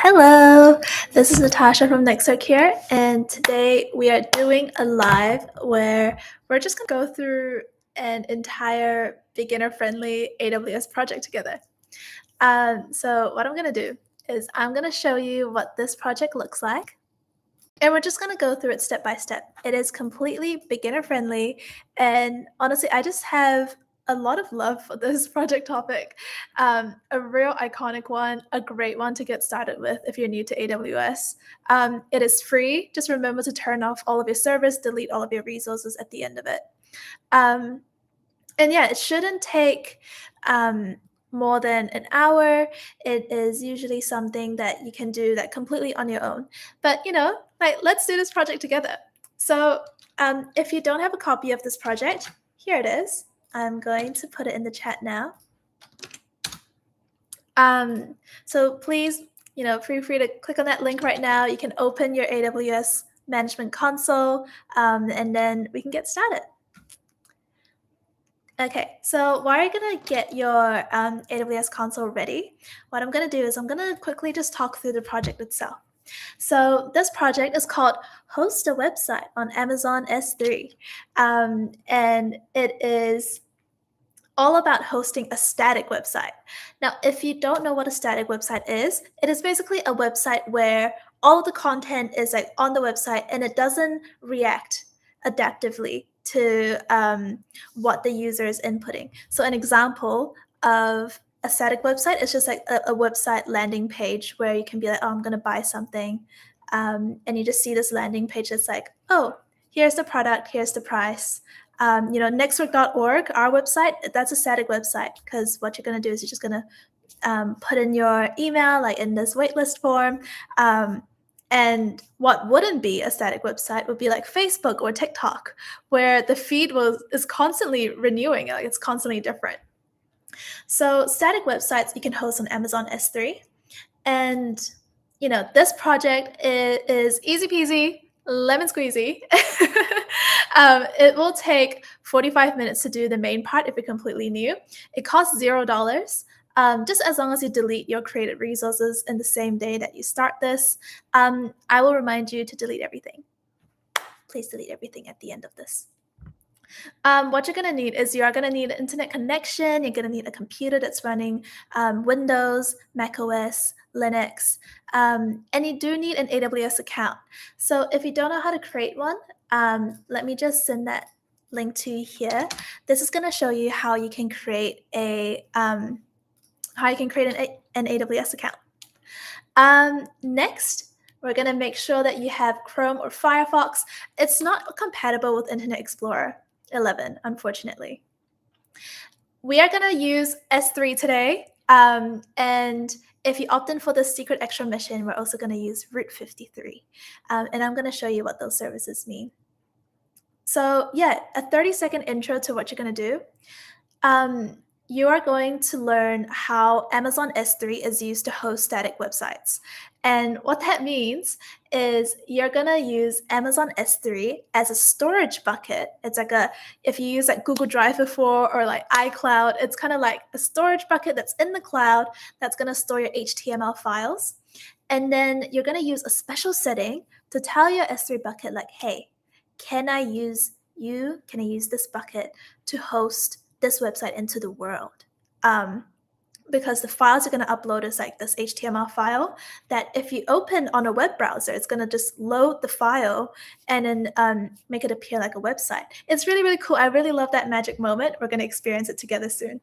Hello, this is Natasha from Nextwork here, and today we are doing a live where we're just gonna go through an entire beginner-friendly AWS project together. So what I'm gonna do is I'm gonna show you what this project looks like, and we're just gonna go through it step by step. It is completely beginner-friendly, and honestly, I just have a lot of love for this project topic. A real iconic one, a great one to get started with if you're new to AWS. It is free. Just remember to turn off all of your servers, delete all of your resources at the end of it. Um, and yeah, it shouldn't take more than an hour. It is usually something that you can do that completely on your own. But let's do this project together. So if you don't have a copy of this project, here it is. I'm going to put it in the chat now. So please, feel free to click on that link right now. You can open your AWS Management Console, and then we can get started. Okay, so while you're gonna get your AWS console ready, what I'm gonna do is I'm gonna quickly just talk through the project itself. So this project is called Host a Website on Amazon S3, and it is all about hosting a static website. Now, if you don't know what a static website is, it is basically a website where all of the content is like on the website and it doesn't react adaptively to what the user is inputting. So an example of a static website is just like a website landing page where you can be like, oh, I'm going to buy something. And you just see this landing page that's like, oh, here's the product, here's the price. Nextwork.org, our website, that's a static website because what you're going to do is you're just going to put in your email, like in this waitlist form. And what wouldn't be a static website would be like Facebook or TikTok, where the feed is constantly renewing, like it's constantly different. So static websites you can host on Amazon S3. And, this project is easy peasy, lemon squeezy. It will take 45 minutes to do the main part if you're completely new. It costs $0. Just as long as you delete your created resources in the same day that you start this. I will remind you to delete everything. Please delete everything at the end of this. What you're going to need is you are going to need an internet connection. You're going to need a computer that's running Windows, macOS, Linux, and you do need an AWS account. So if you don't know how to create one, let me just send that link to you here. This is going to show you how you can create an AWS account. Next, we're going to make sure that you have Chrome or Firefox. It's not compatible with Internet Explorer 11, unfortunately. We are going to use S3 today, and if you opt in for the secret extra mission, we're also going to use Route 53, and I'm going to show you what those services mean. So yeah, a 30-second intro to what you're going to do. You are going to learn how Amazon S3 is used to host static websites. And what that means is you're going to use Amazon S3 as a storage bucket. It's like if you use like Google Drive before or like iCloud, it's kind of like a storage bucket that's in the cloud that's going to store your HTML files. And then you're going to use a special setting to tell your S3 bucket like, hey, can I use this bucket to host this website into the world? Because the files you're going to upload is like this HTML file that if you open on a web browser, it's going to just load the file and then make it appear like a website. It's really, really cool. I really love that magic moment. We're going to experience it together soon.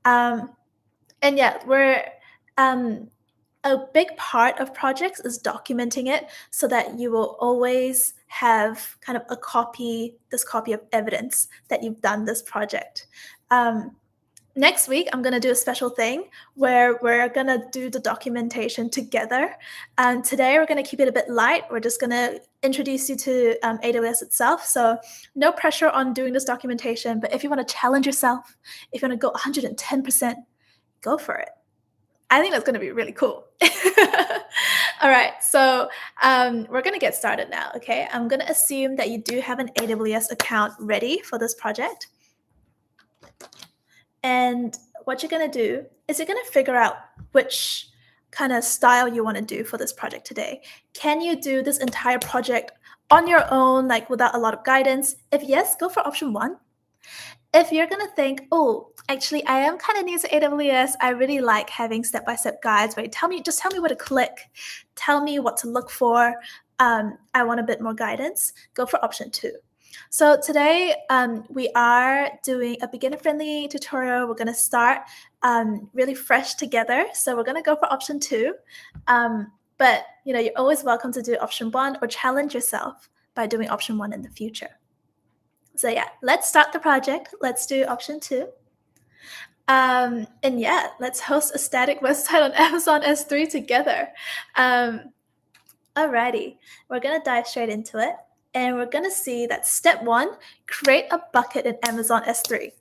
And yeah, a big part of projects is documenting it so that you will always have kind of this copy of evidence that you've done this project. Next week, I'm going to do a special thing where we're going to do the documentation together. And today, we're going to keep it a bit light. We're just going to introduce you to AWS itself. So no pressure on doing this documentation. But if you want to challenge yourself, if you want to go 110%, go for it. I think that's going to be really cool. All right, so we're going to get started now, okay? I'm going to assume that you do have an AWS account ready for this project. And what you're going to do is you're going to figure out which kind of style you want to do for this project today. Can you do this entire project on your own, like without a lot of guidance? If yes, go for option 1. If you're gonna think, oh, actually, I am kind of new to AWS. I really like having step-by-step guides, right? Just tell me where to click, tell me what to look for. I want a bit more guidance. Go for option 2. So today we are doing a beginner-friendly tutorial. We're gonna start really fresh together. So we're gonna go for option 2. But you're always welcome to do option 1 or challenge yourself by doing option 1 in the future. So yeah, let's start the project. Let's do option 2. And yeah, let's host a static website on Amazon S3 together. Alrighty, we're gonna dive straight into it. And we're gonna see that step 1, create a bucket in Amazon S3.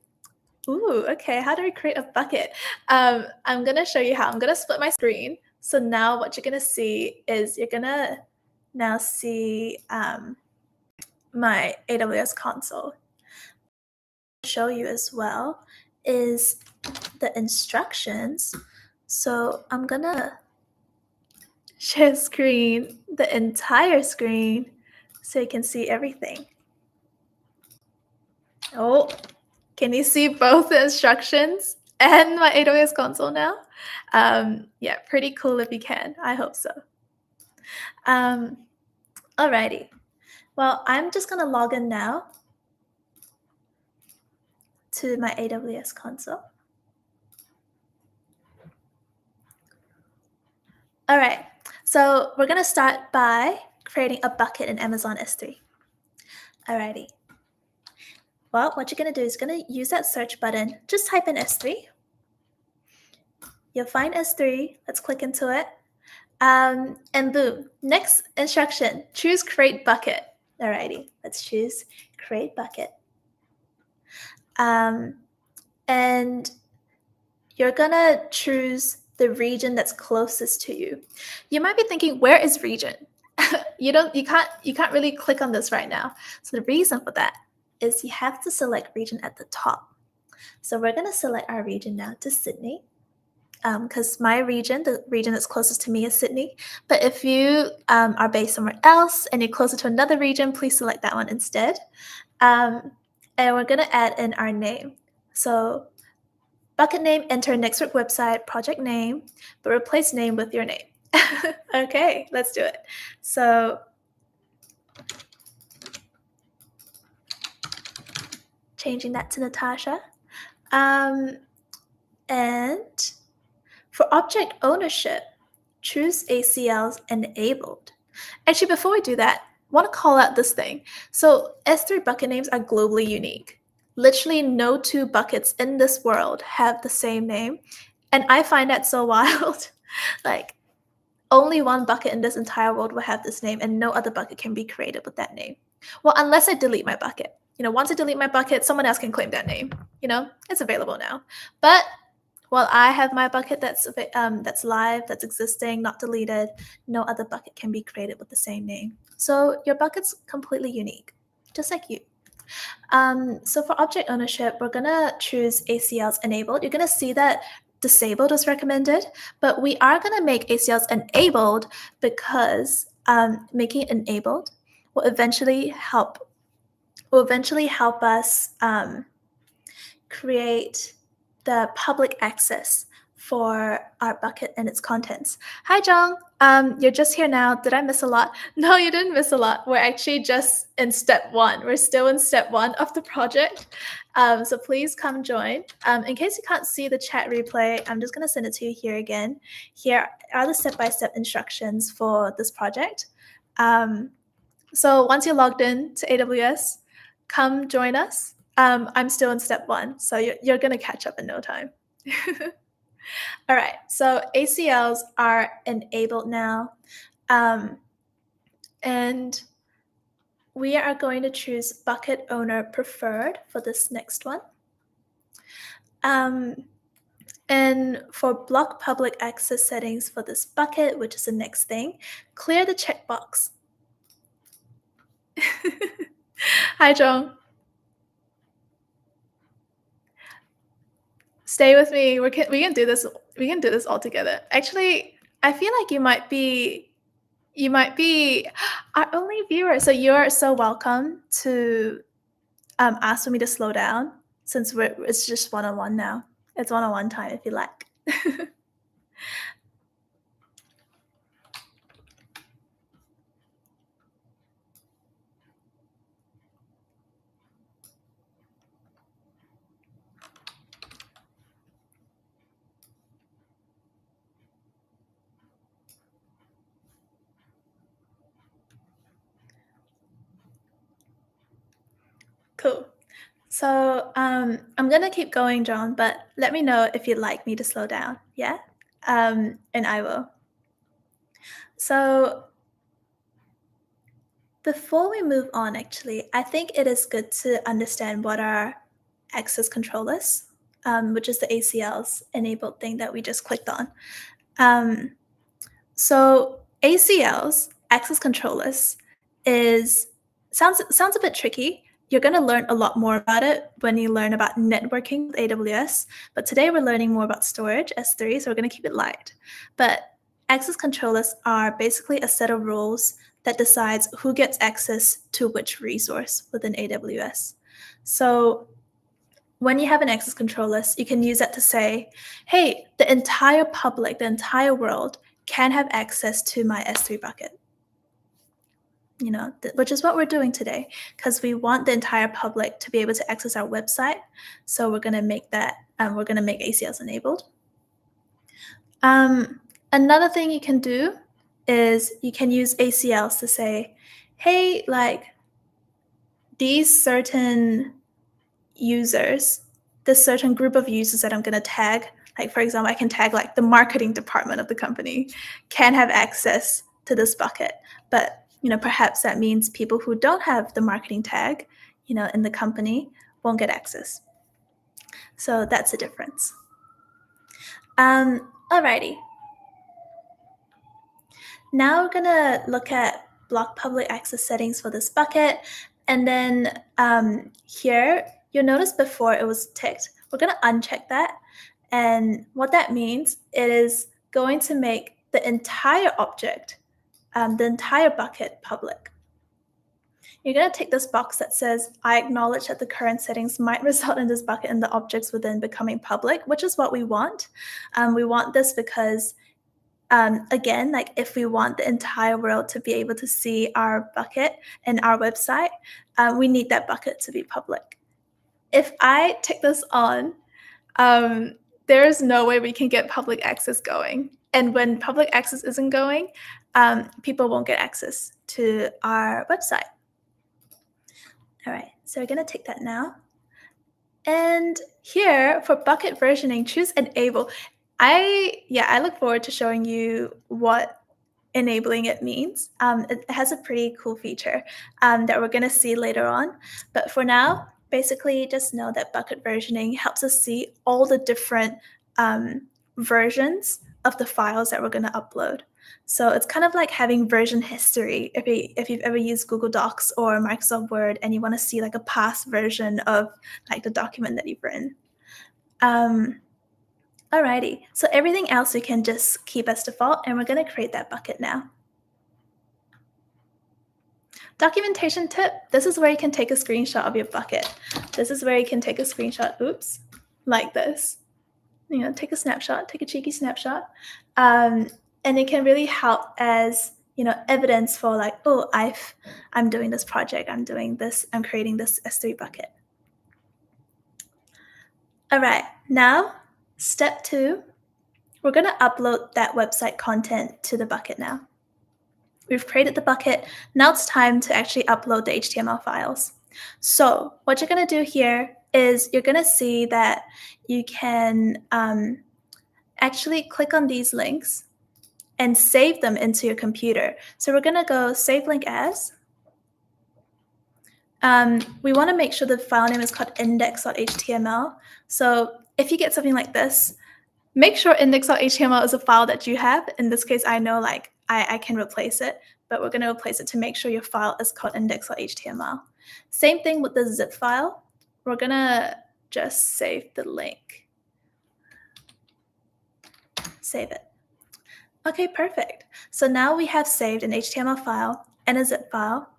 Ooh, okay, how do we create a bucket? I'm gonna show you how. I'm gonna split my screen. So now what you're gonna see is you're gonna now see my AWS console. Show you as well is the instructions. So I'm gonna share screen, the entire screen, so you can see everything. Oh, can you see both the instructions and my AWS console now? Yeah, pretty cool if you can. I hope so. Alrighty. Well, I'm just gonna log in now to my AWS console. All right, so we're gonna start by creating a bucket in Amazon S3. Alrighty. Well, what you're gonna do is gonna use that search button. Just type in S3. You'll find S3. Let's click into it. And boom, next instruction, choose create bucket. Alrighty, let's choose create bucket. And you're gonna choose the region that's closest to you. You might be thinking, where is region? You can't really click on this right now. So the reason for that is you have to select region at the top. So we're gonna select our region now to Sydney. Because my region, the region that's closest to me is Sydney. But if you are based somewhere else and you're closer to another region, please select that one instead. And we're gonna add in our name. So bucket name, enter Nextwork website, project name, but replace name with your name. Okay, let's do it. So changing that to Natasha. And for object ownership, choose ACLs enabled. Actually, before we do that, I want to call out this thing. So S3 bucket names are globally unique. Literally no 2 buckets in this world have the same name. And I find that so wild. Like, only 1 bucket in this entire world will have this name, and no other bucket can be created with that name. Well, unless I delete my bucket. Once I delete my bucket, someone else can claim that name. It's available now. But while I have my bucket that's live, that's existing, not deleted, no other bucket can be created with the same name. So your bucket's completely unique, just like you. So for object ownership, we're gonna choose ACLs enabled. You're gonna see that disabled is recommended, but we are gonna make ACLs enabled because making it enabled will eventually help us create the public access for our bucket and its contents. Hi, Jong. You're just here now. Did I miss a lot? No, you didn't miss a lot. We're actually just in step 1. We're still in step 1 of the project. So please come join. In case you can't see the chat replay, I'm just going to send it to you here again. Here are the step-by-step instructions for this project. So once you're logged in to AWS, come join us. I'm still in step 1, so you're going to catch up in no time. All right, so ACLs are enabled now. And we are going to choose bucket owner preferred for this next one. And for block public access settings for this bucket, which is the next thing, clear the checkbox. Hi, Jong. Stay with me. We can do this. We can do this all together. Actually, I feel like you might be our only viewer, so you're so welcome to ask for me to slow down since it's just one-on-one now. It's one-on-one time if you like. Cool. So I'm gonna keep going, John, but let me know if you'd like me to slow down. Yeah, and I will. So before we move on, actually, I think it is good to understand what are access controllers, which is the ACLs enabled thing that we just clicked on. Um, So ACLs, access controllers, is sounds a bit tricky. You're going to learn a lot more about it when you learn about networking with AWS. But today we're learning more about storage, S3, so we're going to keep it light. But access controllers are basically a set of rules that decides who gets access to which resource within AWS. So when you have an access control list, you can use that to say, hey, the entire public, the entire world can have access to my S3 bucket. Which is what we're doing today, because we want the entire public to be able to access our website. So we're going to make that, we're going to make ACLs enabled. Another thing you can do is you can use ACLs to say, hey, like these certain users, this certain group of users that I'm going to tag, like for example, I can tag like the marketing department of the company can have access to this bucket. But perhaps that means people who don't have the marketing tag, in the company won't get access. So that's the difference. Alrighty. Now we're gonna look at block public access settings for this bucket. And then here, you'll notice before it was ticked, we're gonna uncheck that. And what that means is going to make the entire object, the entire bucket public. You're going to tick this box that says, I acknowledge that the current settings might result in this bucket and the objects within becoming public, which is what we want. We want this because, again, like if we want the entire world to be able to see our bucket and our website, we need that bucket to be public. If I tick this on, there is no way we can get public access going. And when public access isn't going, people won't get access to our website. All right, so we're going to take that now. And here for bucket versioning, choose enable. I look forward to showing you what enabling it means. It has a pretty cool feature that we're going to see later on. But for now, basically just know that bucket versioning helps us see all the different versions of the files that we're going to upload. So it's kind of like having version history if you've ever used Google Docs or Microsoft Word and you want to see like a past version of like the document that you've written. Alrighty, so everything else we can just keep as default, and we're going to create that bucket now. Documentation tip, this is where you can take a screenshot of your bucket. This is where you can take a screenshot, oops, like this. Take a snapshot, take a cheeky snapshot. And it can really help as, evidence for like, oh, I'm doing this project, I'm doing this, I'm creating this S3 bucket. All right, now, step 2, we're going to upload that website content to the bucket now. We've created the bucket. Now it's time to actually upload the HTML files. So what you're going to do here is you're going to see that you can actually click on these links and save them into your computer. So we're going to go save link as. We want to make sure the file name is called index.html. So if you get something like this, make sure index.html is a file that you have. In this case, I know like I can replace it, but we're going to replace it to make sure your file is called index.html. Same thing with the zip file. We're going to just save the link. Save it. Okay, perfect. So now we have saved an HTML file and a zip file,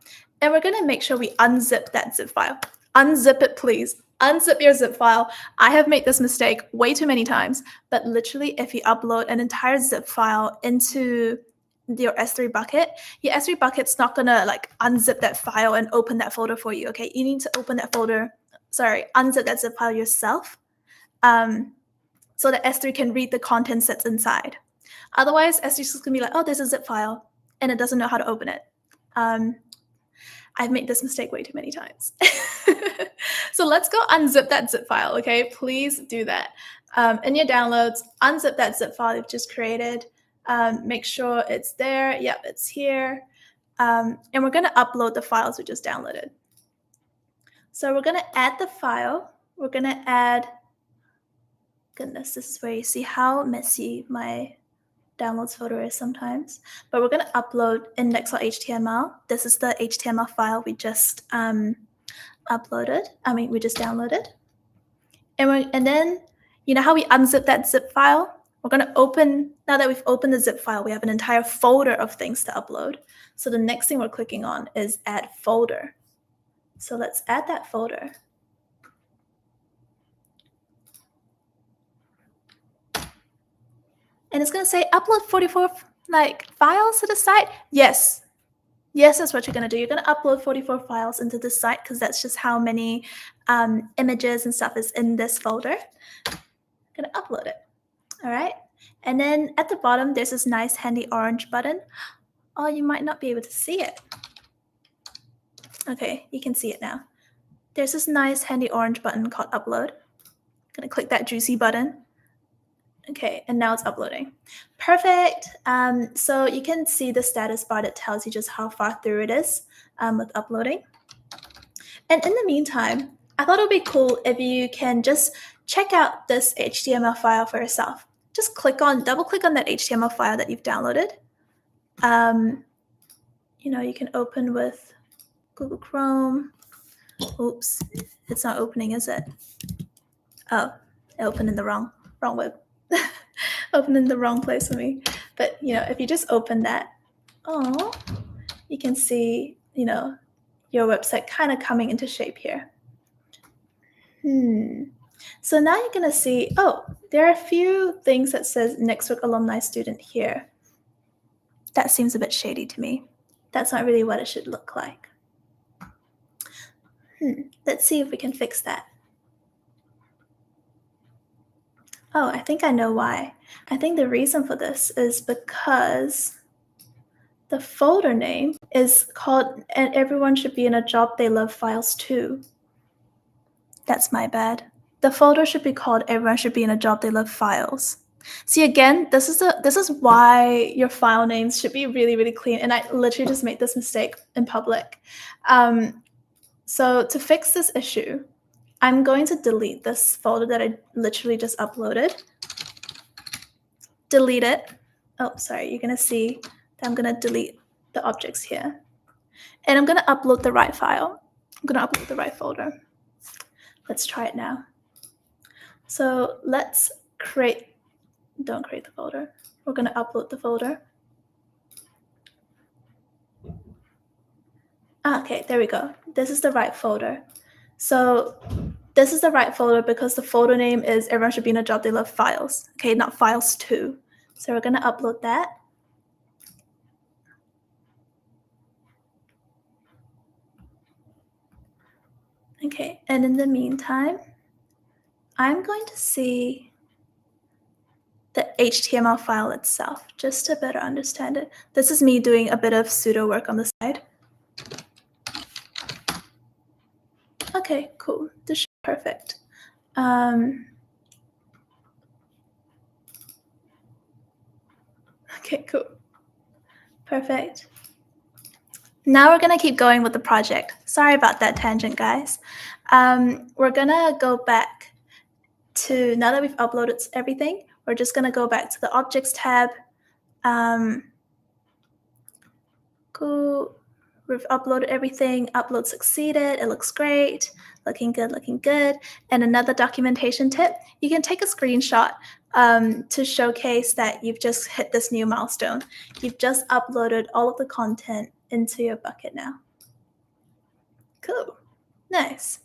and we're gonna make sure we unzip that zip file. Unzip it, please. Unzip your zip file. I have made this mistake way too many times, but literally if you upload an entire zip file into your S3 bucket, your S3 bucket's not gonna like unzip that file and open that folder for you, okay? You need to open that folder, unzip that zip file yourself, so that S3 can read the contents that's inside. Otherwise, S3 is going to be like, oh, there's a zip file, and it doesn't know how to open it. I've made this mistake way too many times. So let's go unzip that zip file, okay? Please do that. In your downloads, unzip that zip file you've just created. Make sure it's there. Yep, it's here. And we're going to upload the files we just downloaded. So we're going to add the file. We're going to add, goodness, this is where you see how messy my downloads folder is sometimes, but we're going to upload index.html. This is the HTML file we just we just downloaded. And then, you know how we unzip that zip file? We're going to open, now that we've opened the zip file, we have an entire folder of things to upload. So the next thing we're clicking on is add folder. So let's add that folder. And it's going to say upload 44 files to the site. Yes, that's what you're going to do. You're going to upload 44 files into the site because that's just how many images and stuff is in this folder. I'm going to upload it. All right. And then at the bottom, there's this nice handy orange button. Oh, you might not be able to see it. Okay, you can see it now. There's this nice handy orange button called upload. I'm going to click that juicy button. Okay, and now it's uploading. Perfect. So you can see the status bar that tells you just how far through it is with uploading. And in the meantime, I thought it would be cool if you can just check out this HTML file for yourself. Just double click on that HTML file that you've downloaded. You can open with Google Chrome. Oops, it's not opening, is it? Oh, it opened in the wrong web. Opened in the wrong place for me. But, if you just open that, you can see, your website kind of coming into shape here. So now you're going to see, there are a few things that says Nextwork alumni student here. That seems a bit shady to me. That's not really what it should look like. Let's see if we can fix that. Oh, I think I know why. I think the reason for this is because the folder name is called "And Everyone Should Be in a Job They Love Files Too." That's my bad. The folder should be called "Everyone Should Be in a Job They Love Files." See, again, this is why your file names should be really, really clean. And I literally just made this mistake in public. So to fix this issue, I'm going to delete this folder that I literally just uploaded. Delete it. Oh, sorry, you're going to see that I'm going to delete the objects here. And I'm going to upload the right file. I'm going to upload the right folder. Let's try it now. So let's don't create the folder. We're going to upload the folder. Okay, there we go. This is the right folder. So this is the right folder because the folder name is Everyone Should Be in a Job They Love Files. Okay, not Files Too. So we're going to upload that. Okay, and in the meantime, I'm going to see the HTML file itself just to better understand it. This is me doing a bit of pseudo work on the side. Okay, cool. This should be perfect. Okay, cool. Perfect. Now we're going to keep going with the project. Sorry about that tangent, guys. We're going to go back to, now that we've uploaded everything, we're just going to go back to the Objects tab. Cool. We've uploaded everything. Upload succeeded. It looks great. Looking good, looking good. And another documentation tip, you can take a screenshot to showcase that you've just hit this new milestone. You've just uploaded all of the content into your bucket now. Cool. Nice.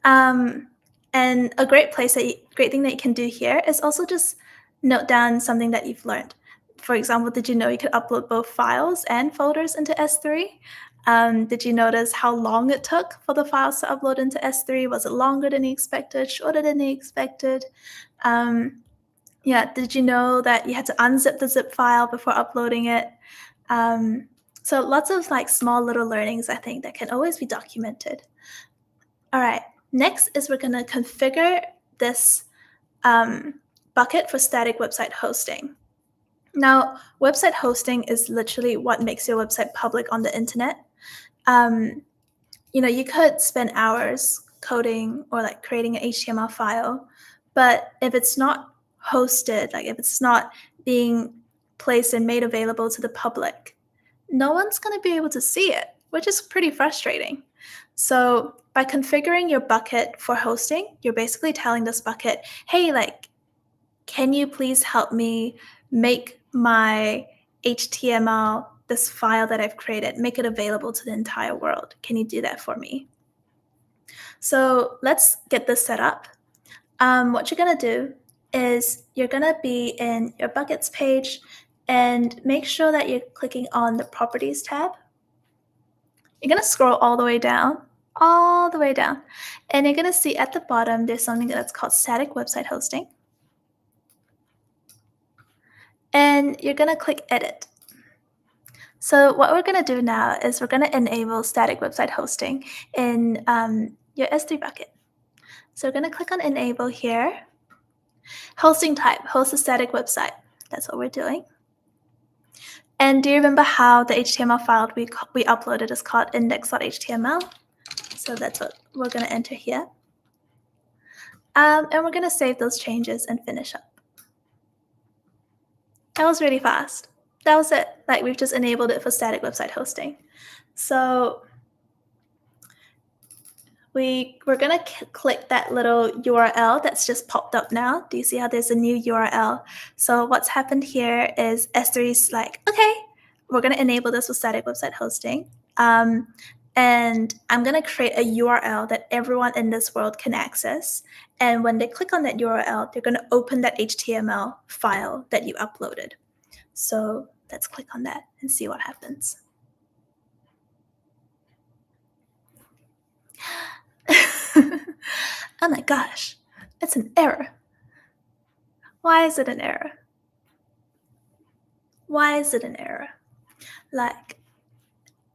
And a great great thing that you can do here is also just note down something that you've learned. For example, did you know you could upload both files and folders into S3? Did you notice how long it took for the files to upload into S3? Was it longer than you expected, shorter than you expected? Yeah, did you know that you had to unzip the zip file before uploading it? So lots of like small little learnings, I think, that can always be documented. All right, next is we're going to configure this bucket for static website hosting. Now, website hosting is literally what makes your website public on the internet. You could spend hours coding or like creating an HTML file, but if it's not hosted, like if it's not being placed and made available to the public, no one's going to be able to see it, which is pretty frustrating. So by configuring your bucket for hosting, you're basically telling this bucket, hey, like, can you please help me make my HTML, this file that I've created, make it available to the entire world? Can you do that for me? So let's get this set up. What you're going to do is you're going to be in your buckets page and make sure that you're clicking on the properties tab. You're going to scroll all the way down, and you're going to see at the bottom there's something that's called static website hosting. And you're going to click edit. So what we're going to do now is we're going to enable static website hosting in your S3 bucket. So we're going to click on enable here. Hosting type, host a static website. That's what we're doing. And do you remember how the HTML file we uploaded is called index.html? So that's what we're going to enter here. And we're going to save those changes and finish up. That was really fast. That was it. Like we've just enabled it for static website hosting. So we're going to click that little URL that's just popped up now. Do you see how there's a new URL? So what's happened here is S3's like, okay, we're going to enable this with static website hosting. And I'm going to create a URL that everyone in this world can access. And when they click on that URL, they're going to open that HTML file that you uploaded. So let's click on that and see what happens. Oh my gosh, it's an error. Why is it an error? Why is it an error? Like,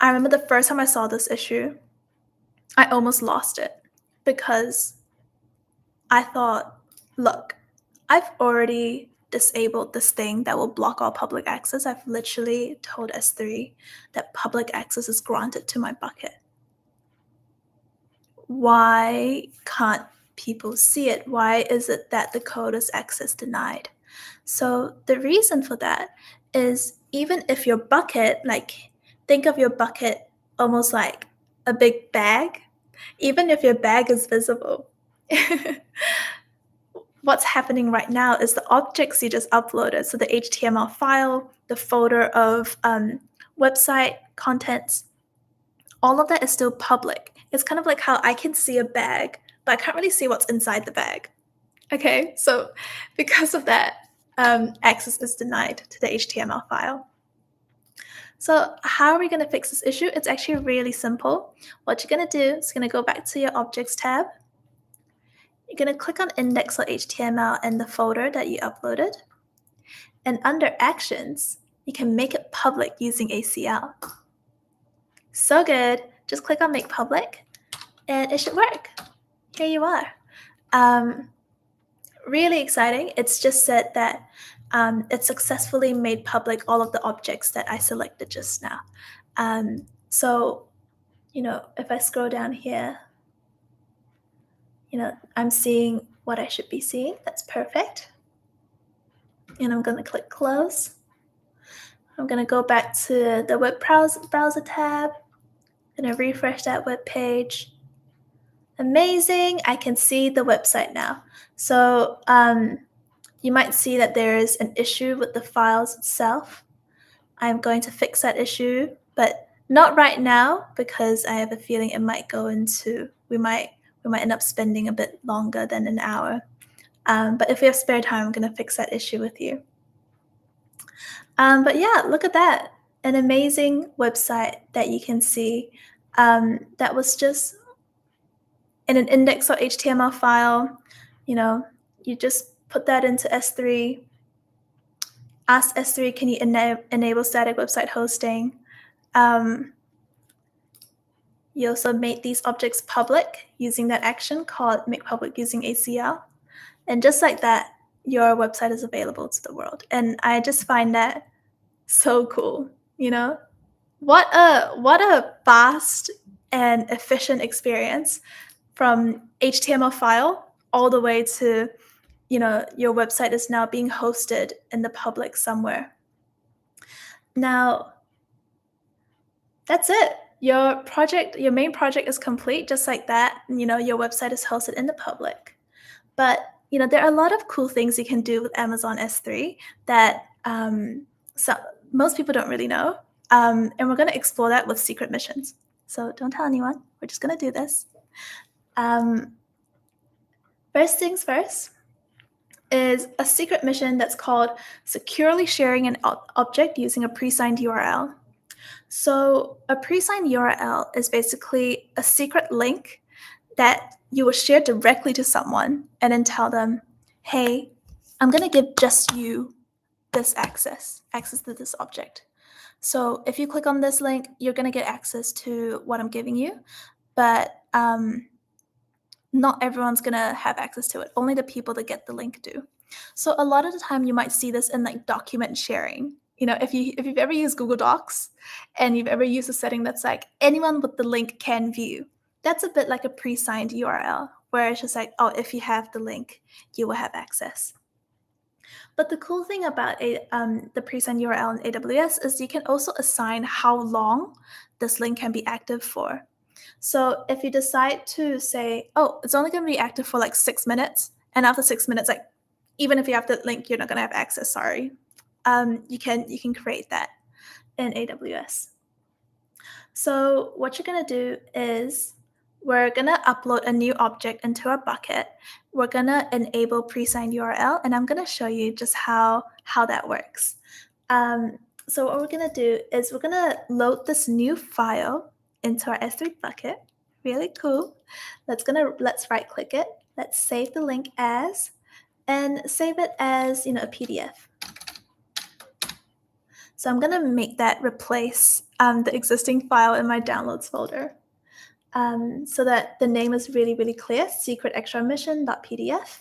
I remember the first time I saw this issue, I almost lost it because I thought, look, I've already disabled this thing that will block all public access. I've literally told S3 that public access is granted to my bucket. Why can't people see it? Why is it that the code is access denied? So the reason for that is even if your bucket, like think of your bucket almost like a big bag, even if your bag is visible, what's happening right now is the objects you just uploaded, so the HTML file, the folder of website contents, all of that is still public. It's kind of like how I can see a bag, but I can't really see what's inside the bag. Okay, so because of that, access is denied to the HTML file. So how are we going to fix this issue? It's actually really simple. What you're going to do is you're going to go back to your Objects tab. You're going to click on index.html in the folder that you uploaded. And under Actions, you can make it public using ACL. So good. Just click on Make Public, and it should work. Here you are. Really exciting. It's just said that it successfully made public all of the objects that I selected just now. So, if I scroll down here, I'm seeing what I should be seeing. That's perfect. And I'm going to click Close. I'm going to go back to the web browser tab. I'm going to refresh that web page. Amazing. I can see the website now. So you might see that there is an issue with the files itself. I'm going to fix that issue, but not right now because I have a feeling it might go into, we might end up spending a bit longer than an hour. But if we have spare time, I'm going to fix that issue with you. But yeah, look at that. An amazing website that you can see that was just in an index.html file. You just put that into S3, ask S3, can you enable static website hosting? You also made these objects public using that action called make public using ACL. And just like that, your website is available to the world. And I just find that so cool, What a fast and efficient experience from HTML file all the way to, your website is now being hosted in the public somewhere. Now, that's it. Your main project is complete just like that. Your website is hosted in the public. But, there are a lot of cool things you can do with Amazon S3 that most people don't really know. And we're going to explore that with secret missions. So don't tell anyone. We're just going to do this. First things first is a secret mission that's called securely sharing an object using a pre-signed URL. So a pre-signed URL is basically a secret link that you will share directly to someone and then tell them, hey, I'm going to give just you this access to this object. So if you click on this link, you're going to get access to what I'm giving you, but not everyone's going to have access to it. Only the people that get the link do. So a lot of the time you might see this in like document sharing. If you've ever used Google Docs and you've ever used a setting that's like anyone with the link can view, that's a bit like a pre-signed URL where it's just like, oh, if you have the link, you will have access. But the cool thing about the pre-signed URL in AWS is you can also assign how long this link can be active for. So if you decide to say, oh, it's only going to be active for like 6 minutes, and after 6 minutes, like even if you have the link, you're not going to have access, sorry. You can create that in AWS. So what you're going to do is we're going to upload a new object into our bucket. We're going to enable pre-signed URL, and I'm going to show you just how that works. So what we're going to do is we're going to load this new file into our S3 bucket. Really cool. Let's right-click it. Let's save the link as, and save it as a PDF. So I'm going to make that replace the existing file in my downloads folder. So that the name is really, really clear, secretextramission.pdf.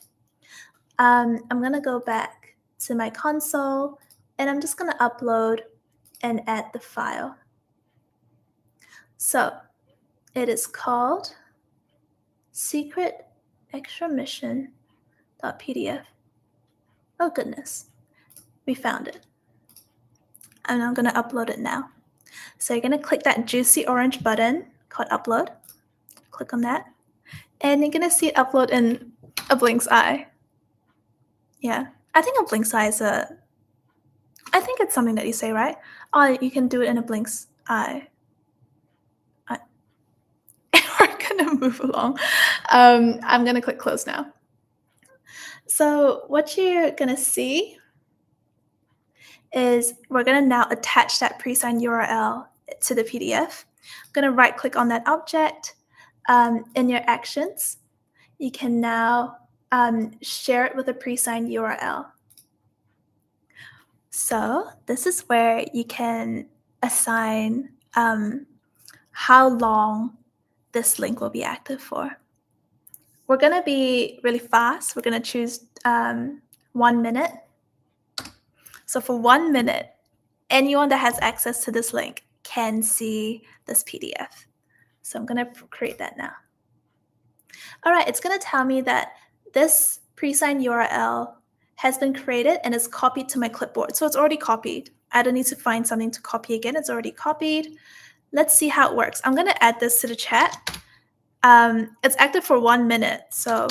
I'm going to go back to my console, and I'm just going to upload and add the file. So it is called secretextramission.pdf. Oh, goodness. We found it. And I'm going to upload it now. So you're going to click that juicy orange button called upload. Click on that. And you're going to see it upload in a blink's eye. Yeah, I think a blink's eye is I think it's something that you say, right? Oh, you can do it in a blink's eye. We're going to move along. I'm going to click close now. So what you're going to see is we're going to now attach that pre-signed URL to the PDF. I'm going to right-click on that object. In your actions, you can now share it with a pre-signed URL. So this is where you can assign how long this link will be active for. We're going to be really fast. We're going to choose 1 minute. So for 1 minute, anyone that has access to this link can see this PDF. So I'm going to create that now. All right, it's going to tell me that this pre-signed URL has been created and is copied to my clipboard. So it's already copied. I don't need to find something to copy again. It's already copied. Let's see how it works. I'm going to add this to the chat. It's active for 1 minute. So,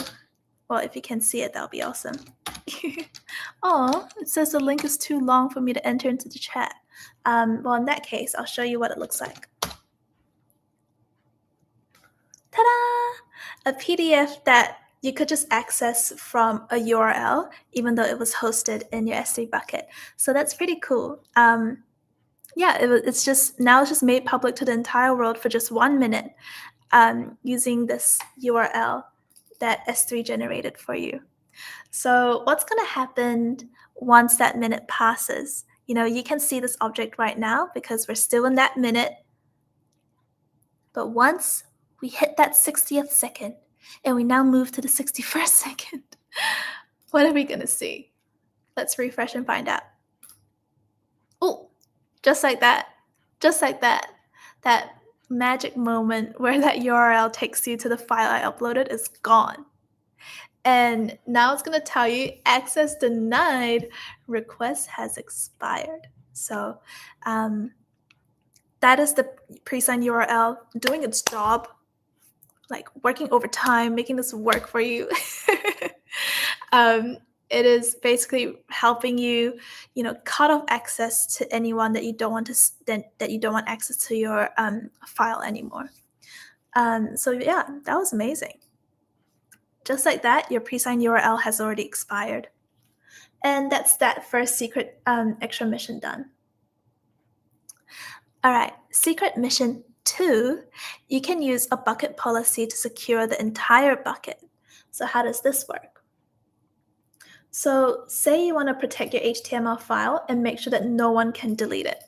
well, if you can see it, that'll be awesome. Oh, it says the link is too long for me to enter into the chat. Well, in that case, I'll show you what it looks like. Ta-da! A PDF that you could just access from a URL, even though it was hosted in your S3 bucket. So that's pretty cool. Yeah, it's just now it's just made public to the entire world for just 1 minute, using this URL that S3 generated for you. So what's going to happen once that minute passes? You can see this object right now because we're still in that minute. But once we hit that 60th second and we now move to the 61st second, what are we going to see? Let's refresh and find out. Oh, just like that. Just like that. That magic moment where that URL takes you to the file I uploaded is gone. And now it's going to tell you access denied, request has expired. So that is the pre-signed URL doing its job, like working overtime, making this work for you. It is basically helping you, cut off access to anyone that you don't want access to your file anymore. So yeah, that was amazing. Just like that, your pre-signed URL has already expired. And that's that first secret extra mission done. All right, secret mission 2, you can use a bucket policy to secure the entire bucket. So how does this work? So say you want to protect your HTML file and make sure that no one can delete it.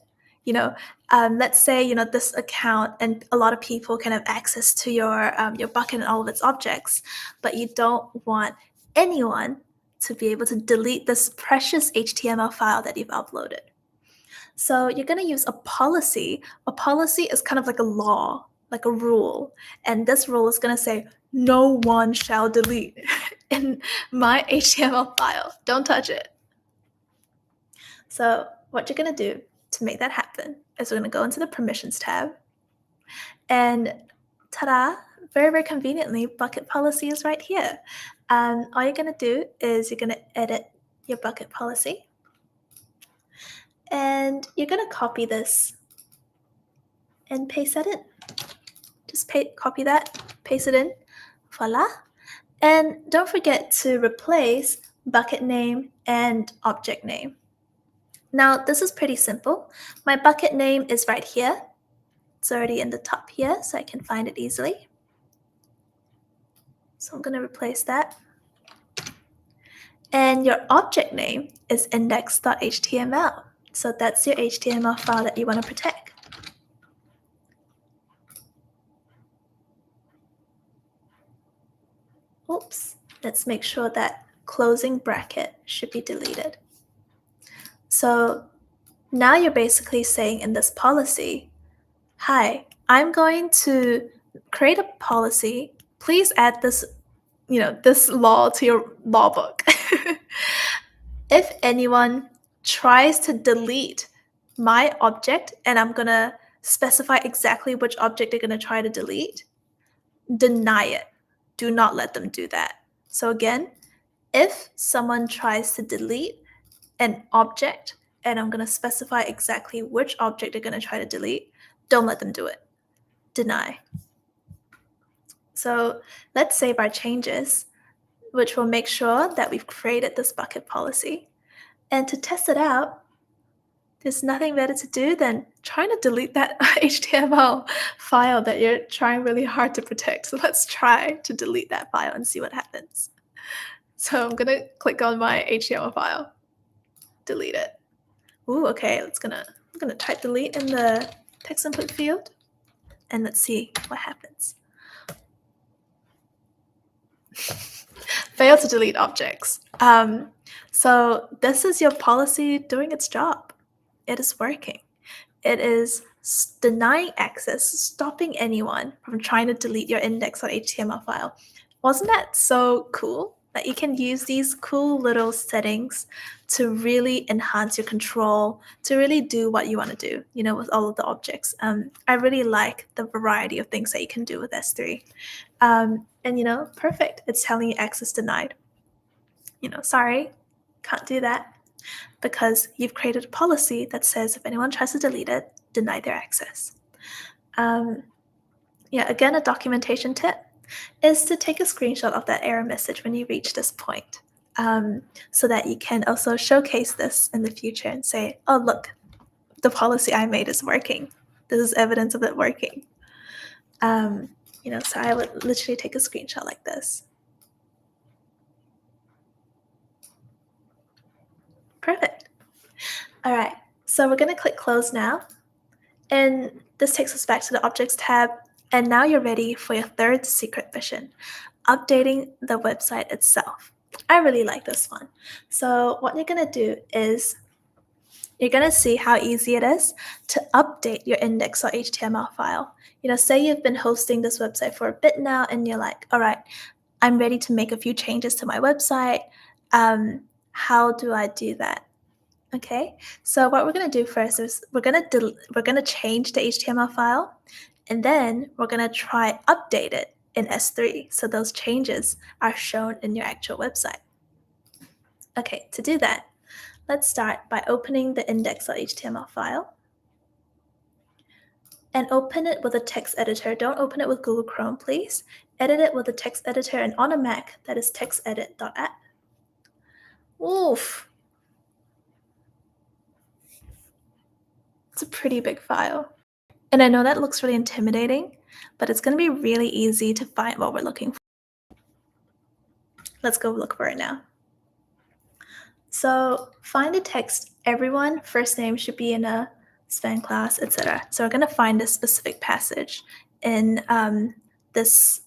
Let's say this account and a lot of people can have access to your bucket and all of its objects, but you don't want anyone to be able to delete this precious HTML file that you've uploaded. So you're going to use a policy. A policy is kind of like a law, like a rule, and this rule is going to say no one shall delete in my HTML file. Don't touch it. So what you're going to do to make that happen is we're going to go into the permissions tab, and ta-da, very, very conveniently, bucket policy is right here. All you're going to do is you're going to edit your bucket policy, and you're going to copy this and paste that in. Just copy that, paste it in, voila. And don't forget to replace bucket name and object name. Now, this is pretty simple. My bucket name is right here. It's already in the top here, so I can find it easily. So I'm going to replace that. And your object name is index.html. So that's your HTML file that you want to protect. Oops, let's make sure that closing bracket should be deleted. So now you're basically saying in this policy, hi, I'm going to create a policy. Please add this, this law to your law book. If anyone tries to delete my object, and I'm going to specify exactly which object they're going to try to delete, deny it. Do not let them do that. So again, if someone tries to delete an object, and I'm going to specify exactly which object they're going to try to delete, don't let them do it. Deny. So let's save our changes, which will make sure that we've created this bucket policy. And to test it out, there's nothing better to do than trying to delete that HTML file that you're trying really hard to protect. So let's try to delete that file and see what happens. So I'm going to click on my HTML file, delete it. Ooh, okay, I'm gonna type delete in the text input field, and let's see what happens. Fail to delete objects. So this is your policy doing its job. It is working. It is denying access, stopping anyone from trying to delete your index.html file. Wasn't that so cool? That you can use these cool little settings to really enhance your control, to really do what you want to do, with all of the objects. I really like the variety of things that you can do with S3. And perfect. It's telling you access denied. Sorry, can't do that because you've created a policy that says if anyone tries to delete it, deny their access. Again, a documentation tip is to take a screenshot of that error message when you reach this point, so that you can also showcase this in the future and say, oh, look, the policy I made is working. This is evidence of it working. So I would literally take a screenshot like this. Perfect. All right, so we're going to click close now. And this takes us back to the Objects tab. And now you're ready for your third secret mission, updating the website itself. I really like this one. So what you're going to do is you're going to see how easy it is to update your index.html file. Say you've been hosting this website for a bit now, and you're like, all right, I'm ready to make a few changes to my website. How do I do that? Okay, so what we're going to do first is we're going to change the HTML file, and then we're going to try update it in S3 so those changes are shown in your actual website. Okay, to do that, let's start by opening the index.html file and open it with a text editor. Don't open it with Google Chrome, please. Edit it with a text editor, and on a Mac, that is textedit.app. Oof. It's a pretty big file. And I know that looks really intimidating, but it's going to be really easy to find what we're looking for. Let's go look for it now. So find the text, everyone, first name should be in a span class, etc. So we're going to find this specific passage in this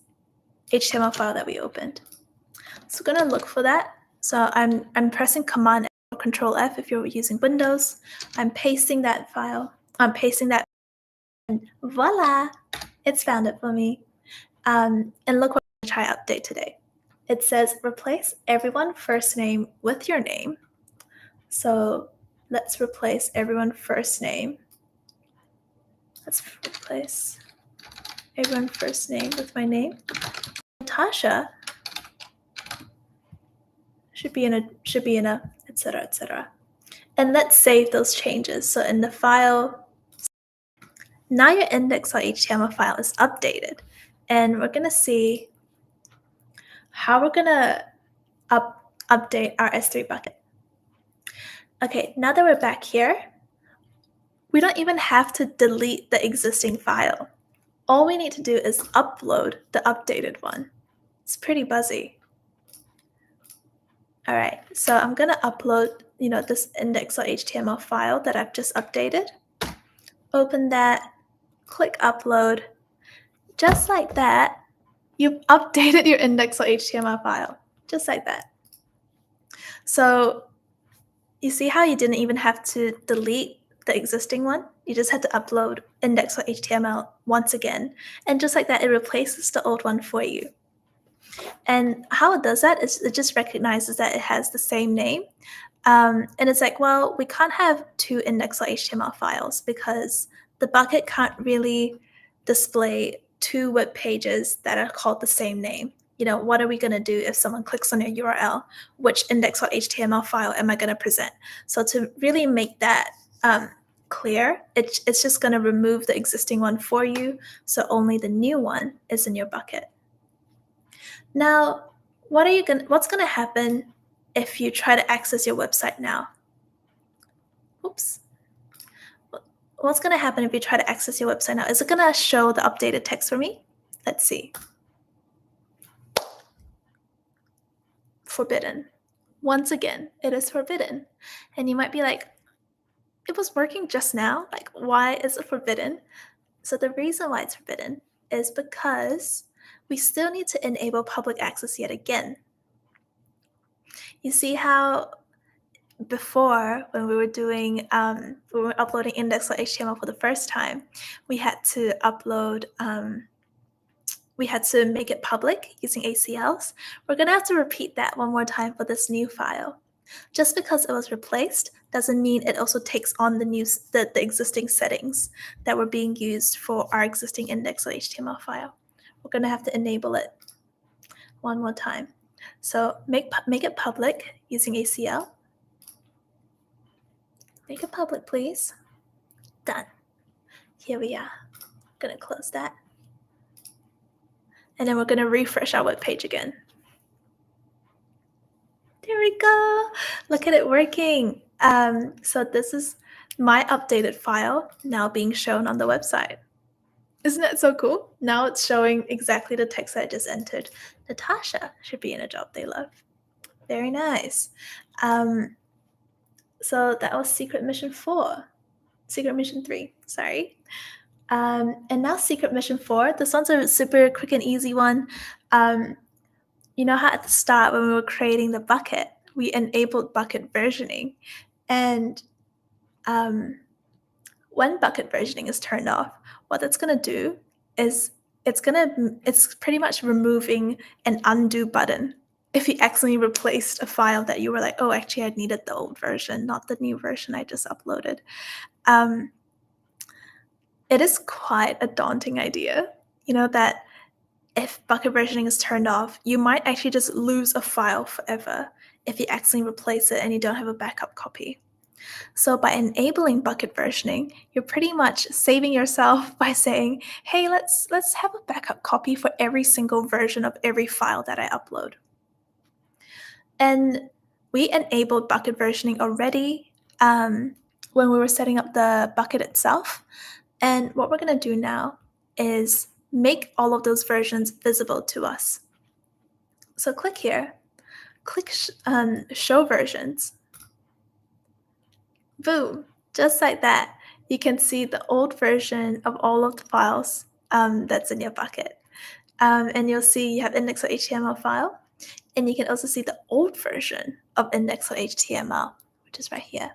HTML file that we opened. So we're going to look for that. So I'm pressing Command or Control F if you're using Windows. I'm pasting that file. I'm pasting that. And voila, it's found it for me. And look what I'm going to try update today. It says replace everyone first name with your name. So let's replace everyone first name. Let's replace everyone first name with my name. Natasha should be in a, etc., etc. And let's save those changes. So in the file, now your index.html file is updated, and we're going to see how we're going to update our S3 bucket. Okay, now that we're back here, we don't even have to delete the existing file. All we need to do is upload the updated one. It's pretty buzzy. All right, so I'm going to upload, this index.html file that I've just updated. Open that, click upload. Just like that, you've updated your index.html file, just like that. So you see how you didn't even have to delete the existing one? You just had to upload index.html once again. And just like that, it replaces the old one for you. And how it does that is it just recognizes that it has the same name. And it's like, well, we can't have two index.html files because the bucket can't really display two web pages that are called the same name. What are we going to do if someone clicks on your URL? Which index.html file am I going to present? So to really make that clear, it's just going to remove the existing one for you, so only the new one is in your bucket. Now, what's going to happen if you try to access your website now? Oops. What's going to happen if you try to access your website now? Is it going to show the updated text for me? Let's see. Forbidden. Once again, it is forbidden. And you might be like, it was working just now. Like, why is it forbidden? So the reason why it's forbidden is because we still need to enable public access yet again. You see how before, when we were doing, we were uploading index.html for the first time, we had to upload, we had to make it public using ACLs. We're going to have to repeat that one more time for this new file. Just because it was replaced doesn't mean it also takes on the existing settings that were being used for our existing index.html file. We're going to have to enable it one more time. So make it public using ACL. Make it public, please. Done. Here we are. Gonna close that. And then we're gonna refresh our web page again. There we go. Look at it working. So this is my updated file now being shown on the website. Isn't that so cool? Now it's showing exactly the text I just entered. Natasha should be in a job they love. Very nice. So that was secret mission 3, sorry. And now secret mission 4. This one's a super quick and easy one. You know how at the start when we were creating the bucket, we enabled bucket versioning. And when bucket versioning is turned off, what that's going to do is it's pretty much removing an undo button if you accidentally replaced a file that you were like, oh, actually I needed the old version, not the new version I just uploaded. It is quite a daunting idea, that if bucket versioning is turned off, you might actually just lose a file forever if you accidentally replace it and you don't have a backup copy. So by enabling bucket versioning, you're pretty much saving yourself by saying, hey, let's have a backup copy for every single version of every file that I upload. And we enabled bucket versioning already when we were setting up the bucket itself. And what we're going to do now is make all of those versions visible to us. So click here, click show versions. Boom, just like that, you can see the old version of all of the files that's in your bucket. And you'll see you have index.html file, and you can also see the old version of index.html, which is right here.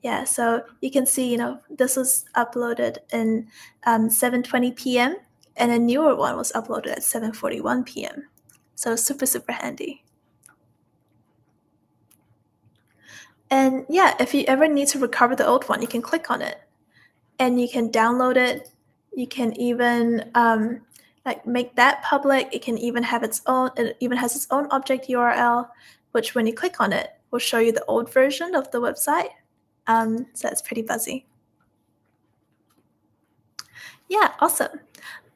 Yeah, so you can see, this was uploaded in 7:20 p.m. and a newer one was uploaded at 7:41 p.m. So super, super handy. And yeah, if you ever need to recover the old one, you can click on it and you can download it. You can even make that public. It can even have its own, it even has its own object URL, which when you click on it, will show you the old version of the website. So that's pretty buzzy. Yeah, awesome.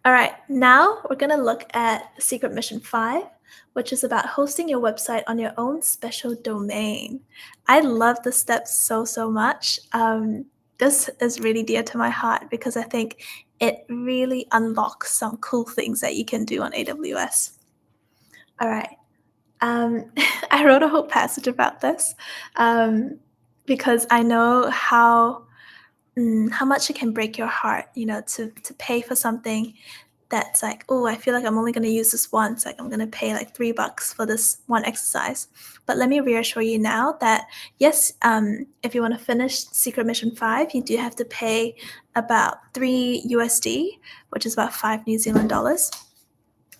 All right, now we're going to look at secret mission 5, which is about hosting your website on your own special domain. I love this step so much. This is really dear to my heart because I think it really unlocks some cool things that you can do on AWS. All right. I wrote a whole passage about this because I know how much it can break your heart, to pay for something that's like, oh, I feel like I'm only going to use this once. Like I'm going to pay like $3 for this one exercise. But let me reassure you now that yes, if you want to finish Secret Mission 5, you do have to pay about $3 USD, which is about 5 New Zealand dollars.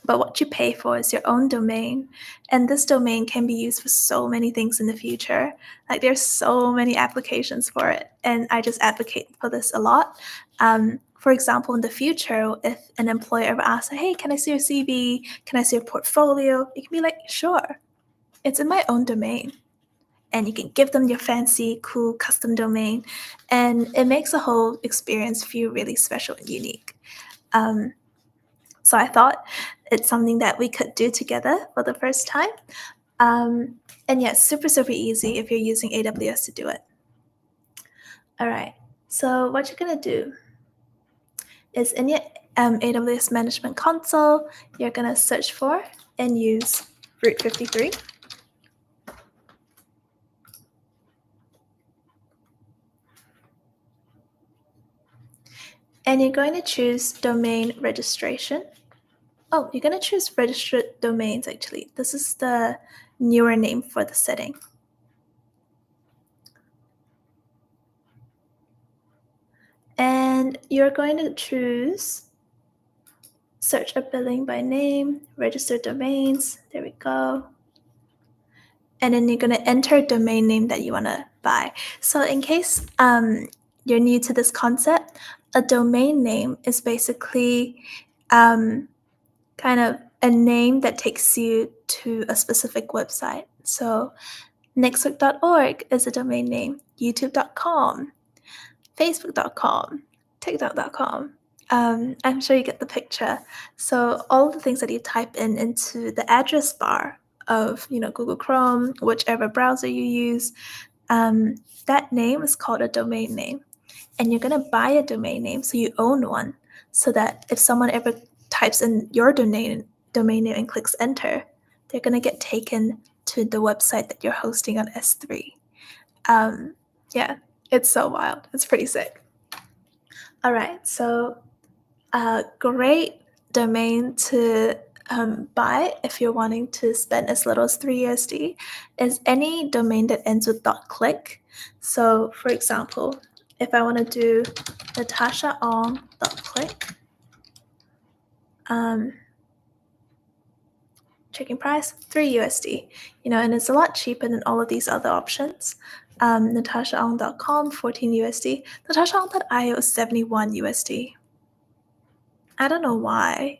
But what you pay for is your own domain. And this domain can be used for so many things in the future. Like there's so many applications for it. And I just advocate for this a lot. For example, in the future, if an employer ever asks, hey, can I see your CV? Can I see your portfolio? You can be like, sure, it's in my own domain. And you can give them your fancy, cool, custom domain. And it makes the whole experience feel really special and unique. So I thought it's something that we could do together for the first time. And yeah, super easy if you're using AWS to do it. All right, so what you're going to do is in your AWS Management Console, you're going to search for and use Route 53. And you're going to choose domain registration. Oh, you're going to choose registered domains, actually. This is the newer name for the setting. And you're going to choose search a billing by name, registered domains. There we go. And then you're going to enter a domain name that you want to buy. So in case you're new to this concept, a domain name is basically kind of a name that takes you to a specific website. So Nextweek.org is a domain name. YouTube.com, Facebook.com, TikTok.com. I'm sure you get the picture. So all of the things that you type in into the address bar of Google Chrome, whichever browser you use, that name is called a domain name. And you're going to buy a domain name so you own one, so that if someone ever types in your domain name and clicks enter, they're going to get taken to the website that you're hosting on S3. Yeah, it's so wild. It's pretty sick. All right, so a great domain to buy if you're wanting to spend as little as 3 USD is any domain that ends with .click. So for example, if I want to do natashaong.click, checking price 3 USD, and it's a lot cheaper than all of these other options. natashaong.com 14 USD, natashaong.io 71 USD. I don't know why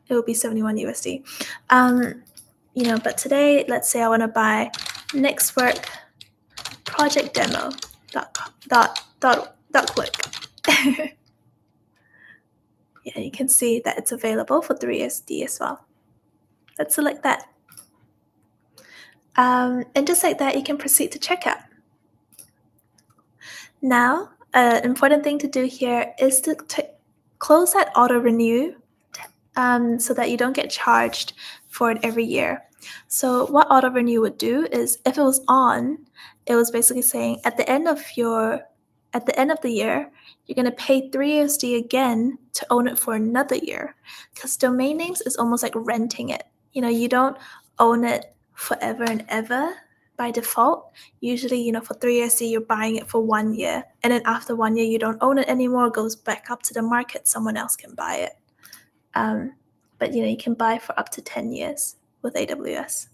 it would be 71 USD. But today, let's say I want to buy Nextwork project demo dot click. Yeah, you can see that it's available for 3 USD as well. Let's select that. And just like that, you can proceed to checkout. Now, an important thing to do here is to close that auto renew so that you don't get charged for it every year. So what auto renew would do is, if it was on, it was basically saying at the end of the year, you're going to pay 3 USD again to own it for another year. Because domain names is almost like renting it. You don't own it forever and ever by default. Usually, for 3 USD, you're buying it for 1 year. And then after 1 year, you don't own it anymore. It goes back up to the market. Someone else can buy it. But you can buy for up to 10 years with AWS.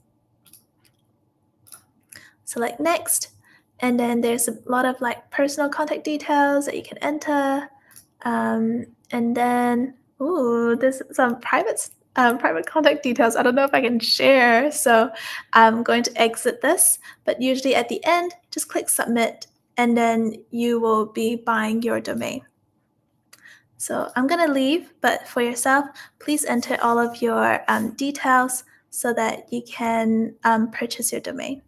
Select next, and then there's a lot of personal contact details that you can enter, and then there's some private contact details. I don't know if I can share, so I'm going to exit this. But usually at the end, just click submit, and then you will be buying your domain. So I'm going to leave, but for yourself, please enter all of your details so that you can purchase your domain.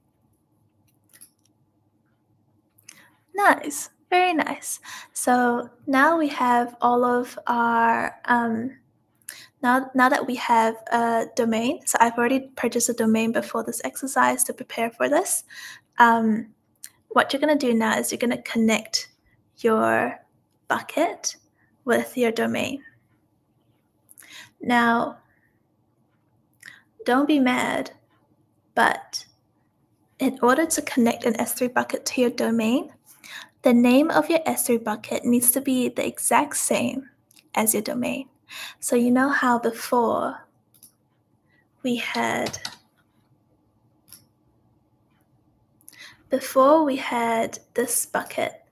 Nice, very nice. So now we have all of our, now that we have a domain, so I've already purchased a domain before this exercise to prepare for this. What you're going to do now is you're going to connect your bucket with your domain. Now, don't be mad, but in order to connect an S3 bucket to your domain, the name of your S3 bucket needs to be the exact same as your domain. So you know how before we had this bucket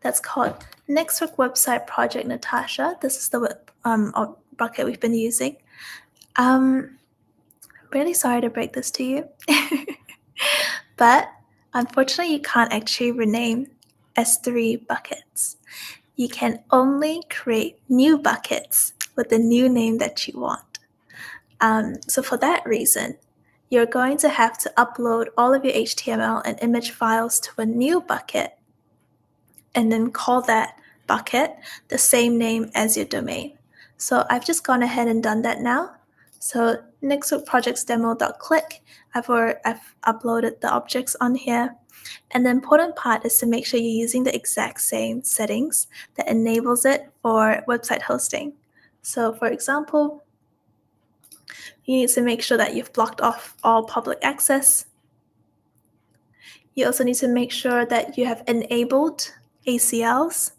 that's called Nextwork Website Project Natasha. This is the bucket we've been using. I'm really sorry to break this to you, but unfortunately you can't actually rename S3 buckets. You can only create new buckets with the new name that you want. So for that reason, you're going to have to upload all of your HTML and image files to a new bucket and then call that bucket the same name as your domain. So I've just gone ahead and done that now. So nextweekprojectsdemo.click, I've uploaded the objects on here. And the important part is to make sure you're using the exact same settings that enables it for website hosting. So for example, you need to make sure that you've blocked off all public access. You also need to make sure that you have enabled ACLs.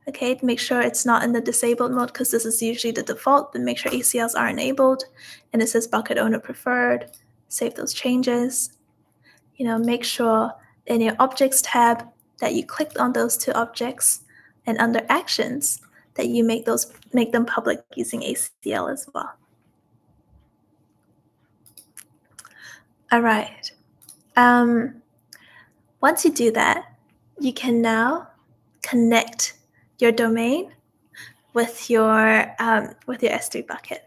Okay, make sure it's not in the disabled mode because this is usually the default, but make sure ACLs are enabled. And it says bucket owner preferred. Save those changes. Make sure in your objects tab that you clicked on those two objects, and under actions that you make them public using ACL as well. All right. Once you do that, you can now connect your domain with your S3 bucket.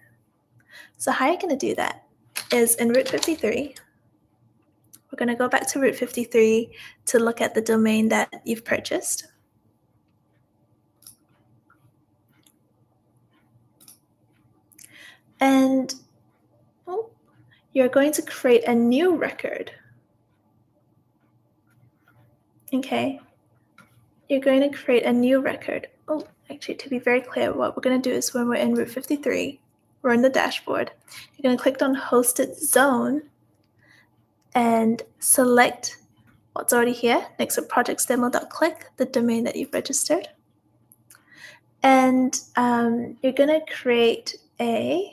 So how you're going to do that is in Route 53, we're going to go back to Route 53 to look at the domain that you've purchased. And you're going to create a new record. Okay, you're going to create a new record. Oh, actually, to be very clear, what we're going to do is when we're in Route 53, we're in the dashboard, you're going to click on Hosted Zone and select what's already here next to projectsdemo.click, the domain that you've registered. And you're going to create a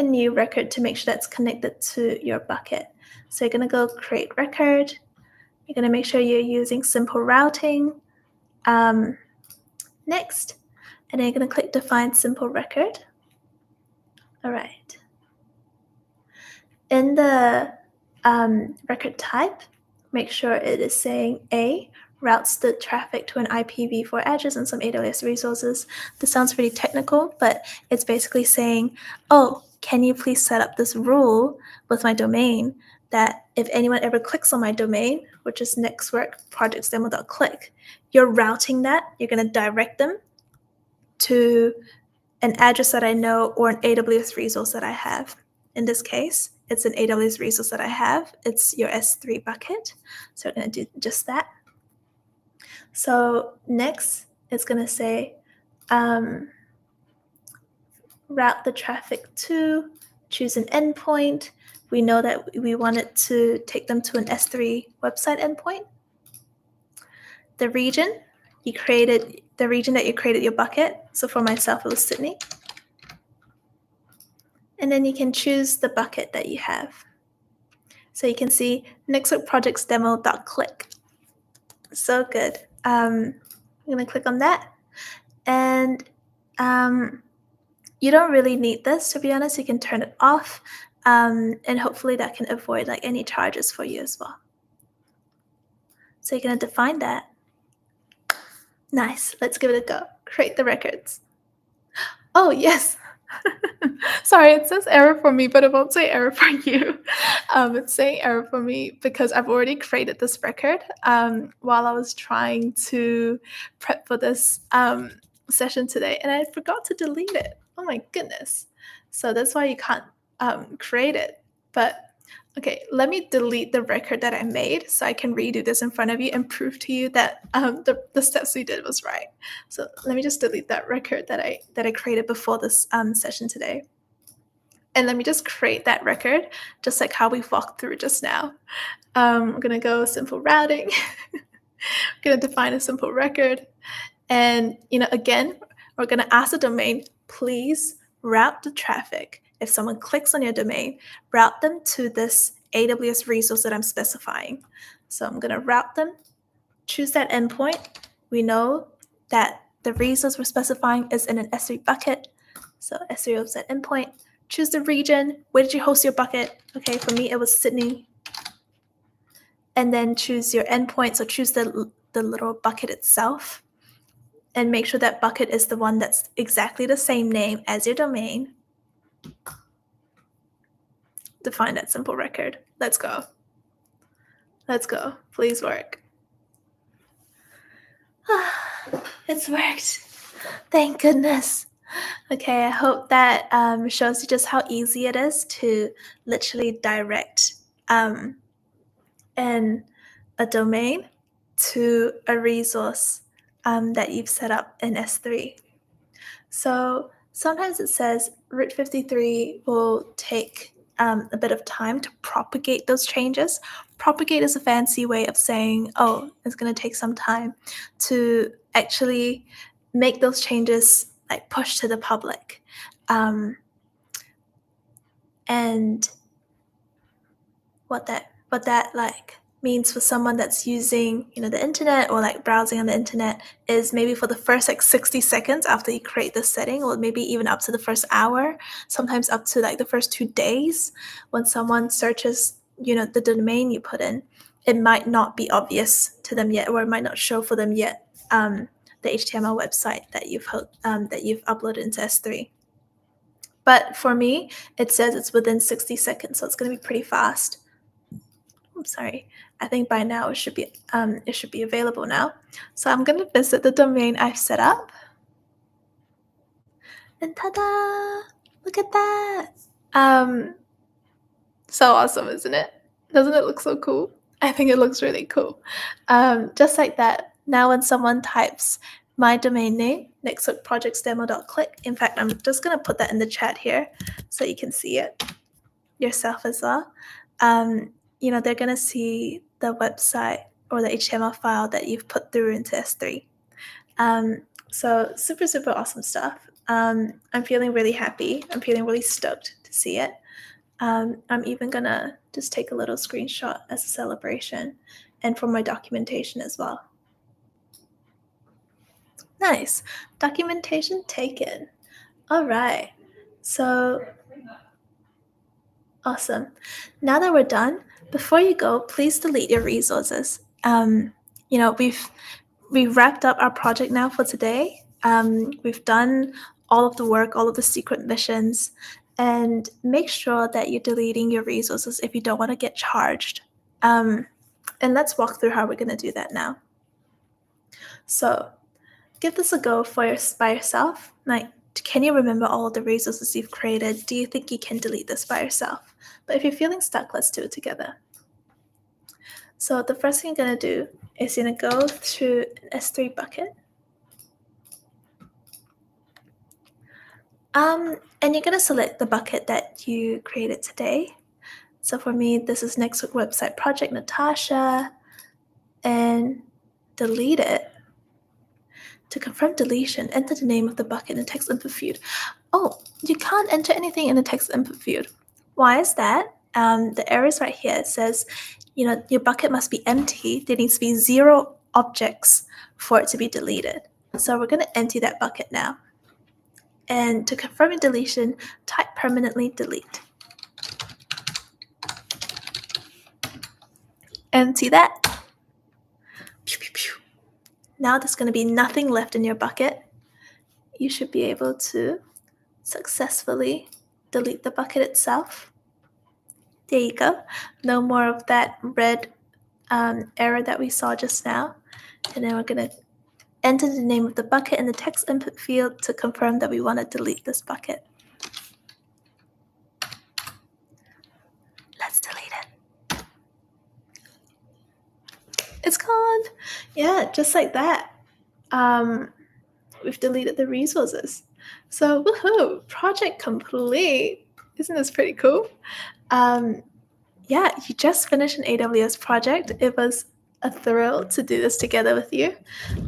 new record to make sure that's connected to your bucket. So you're going to go create record. You're going to make sure you're using simple routing. Next, and then you're going to click define simple record. All right. In the record type, make sure it is saying A, routes the traffic to an IPv4 address and some AWS resources. This sounds pretty technical, but it's basically saying, oh, can you please set up this rule with my domain that if anyone ever clicks on my domain, which is nextworkprojectsdemo.click, you're routing that, you're going to direct them to an address that I know or an AWS resource that I have. In this case, it's an AWS resource that I have. It's your S3 bucket. So we're going to do just that. So next, it's going to say route the traffic to, choose an endpoint. We know that we want it to take them to an S3 website endpoint. The region, the region that you created your bucket. So for myself, it was Sydney. And then you can choose the bucket that you have. So you can see nextworkprojectsdemo.click. So good. I'm going to click on that. And you don't really need this, to be honest. You can turn it off. And hopefully that can avoid like any charges for you as well. So you're going to define that. Nice. Let's give it a go. Create the records. Oh, yes. Sorry, it says error for me, but it won't say error for you. It's saying error for me because I've already created this record while I was trying to prep for this session today, and I forgot to delete it. Oh my goodness. So that's why you can't create it. But okay, let me delete the record that I made so I can redo this in front of you and prove to you that the steps we did was right. So let me just delete that record that I created before this session today. And let me just create that record just like how we walked through just now. I'm going to go simple routing. I'm going to define a simple record. And, again, we're going to ask the domain, please route the traffic. If someone clicks on your domain, route them to this AWS resource that I'm specifying. So I'm going to route them, choose that endpoint. We know that the resource we're specifying is in an S3 bucket. So S3 website endpoint. Choose the region. Where did you host your bucket? Okay, for me, it was Sydney. And then choose your endpoint. So choose the little bucket itself. And make sure that bucket is the one that's exactly the same name as your domain. Define that simple record. Let's go. Let's go. Please work. It's worked. Thank goodness. Okay, I hope that shows you just how easy it is to literally direct a domain to a resource that you've set up in S3. So sometimes it says Route 53 will take a bit of time to propagate those changes. Propagate is a fancy way of saying, oh, it's going to take some time to actually make those changes like push to the public. And what that like means for someone that's using, the internet or like browsing on the internet is maybe for the first like 60 seconds after you create the setting, or maybe even up to the first hour, sometimes up to like the first 2 days. When someone searches, the domain you put in, it might not be obvious to them yet, or it might not show for them yet, the HTML website that you've uploaded into S3. But for me, it says it's within 60 seconds, so it's going to be pretty fast. I'm sorry. I think by now it should be available now. So I'm going to visit the domain I've set up. And ta-da! Look at that. So awesome, isn't it? Doesn't it look so cool? I think it looks really cool. Just like that, now when someone types my domain name, nexthookprojectsdemo.click. In fact, I'm just going to put that in the chat here so you can see it yourself as well. They're going to see the website or the HTML file that you've put through into S3. So super, super awesome stuff. I'm feeling really happy. I'm feeling really stoked to see it. I'm even going to just take a little screenshot as a celebration and for my documentation as well. Nice. Documentation taken. All right. So awesome. Now that we're done, before you go, please delete your resources. We've wrapped up our project now for today. We've done all of the work, all of the secret missions, and make sure that you're deleting your resources if you don't want to get charged. And let's walk through how we're going to do that now. So give this a go by yourself. Like, can you remember all of the resources you've created? Do you think you can delete this by yourself? But if you're feeling stuck, let's do it together. So the first thing you're going to do is you're going to go to an S3 bucket. And you're going to select the bucket that you created today. So for me, this is Nexthook Website Project Natasha, and delete it. To confirm deletion, enter the name of the bucket in the text input field. Oh, you can't enter anything in the text input field. Why is that? The error is right here. It says, your bucket must be empty. There needs to be 0 objects for it to be deleted. So we're going to empty that bucket now. And to confirm a deletion, type permanently delete. Empty that. Pew, pew, pew. Now there's going to be nothing left in your bucket. You should be able to successfully delete the bucket itself. There you go. No more of that red error that we saw just now. And then we're going to enter the name of the bucket in the text input field to confirm that we want to delete this bucket. Let's delete it. It's gone. Yeah, just like that. We've deleted the resources. So woohoo, project complete. Isn't this pretty cool? Yeah, you just finished an AWS project. It was a thrill to do this together with you.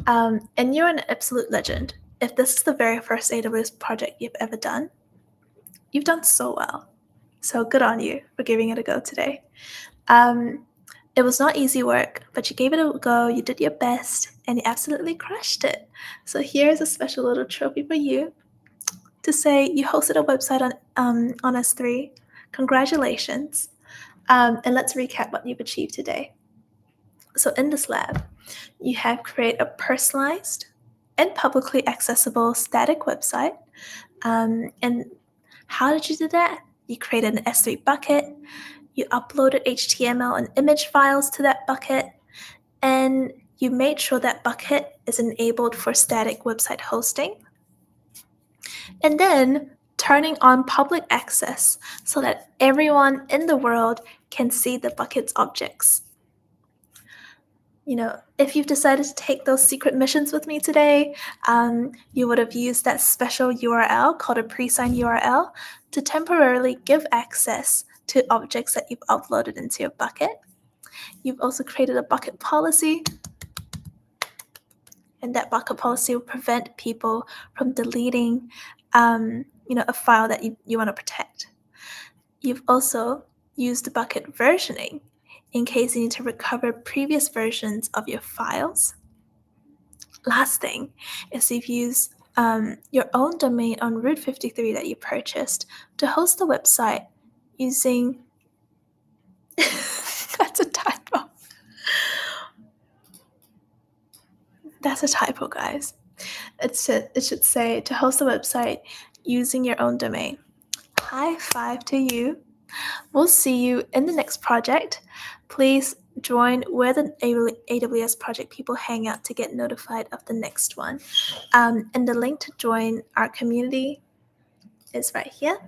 And you're an absolute legend. If this is the very first AWS project you've ever done, you've done so well. So good on you for giving it a go today. It was not easy work, but you gave it a go, you did your best, and you absolutely crushed it. So here's a special little trophy for you to say you hosted a website on S3. Congratulations. And let's recap what you've achieved today. So in this lab, you have created a personalized and publicly accessible static website. And how did you do that? You created an S3 bucket. You uploaded HTML and image files to that bucket, and you made sure that bucket is enabled for static website hosting. And then turning on public access so that everyone in the world can see the bucket's objects. If you've decided to take those secret missions with me today, you would have used that special URL called a pre-signed URL to temporarily give access to objects that you've uploaded into your bucket. You've also created a bucket policy, and that bucket policy will prevent people from deleting a file that you want to protect. You've also used the bucket versioning in case you need to recover previous versions of your files. Last thing is you've used your own domain on Route 53 that you purchased to host the website using that's a typo. That's a typo, guys. It should say to host a website using your own domain. High five to you. We'll see you in the next project. Please join where the AWS project people hang out to get notified of the next one. And the link to join our community is right here.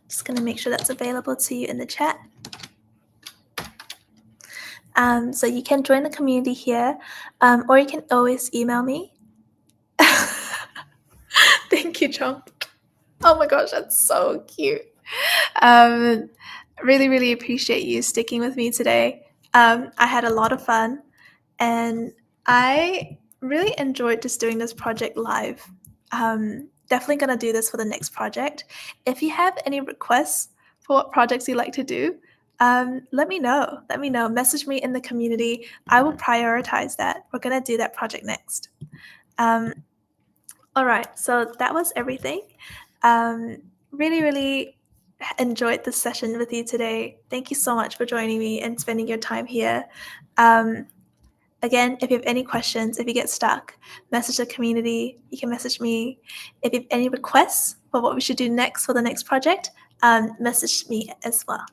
Just going to make sure that's available to you in the chat. So you can join the community here, or you can always email me. Thank you, Trump. Oh my gosh, that's so cute. Really, really appreciate you sticking with me today. I had a lot of fun, and I really enjoyed just doing this project live. Definitely going to do this for the next project. If you have any requests for what projects you'd like to do, let me know. Message me in the community. I will prioritize that. We're going to do that project next. All right, so that was everything. Really, really enjoyed this session with you today. Thank you so much for joining me and spending your time here. Again, if you have any questions, if you get stuck, message the community. You can message me. If you have any requests for what we should do next for the next project, message me as well.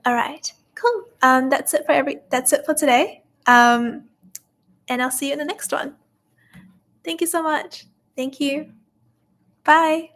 All right, cool. That's it for today. And I'll see you in the next one. Thank you so much. Thank you. Bye.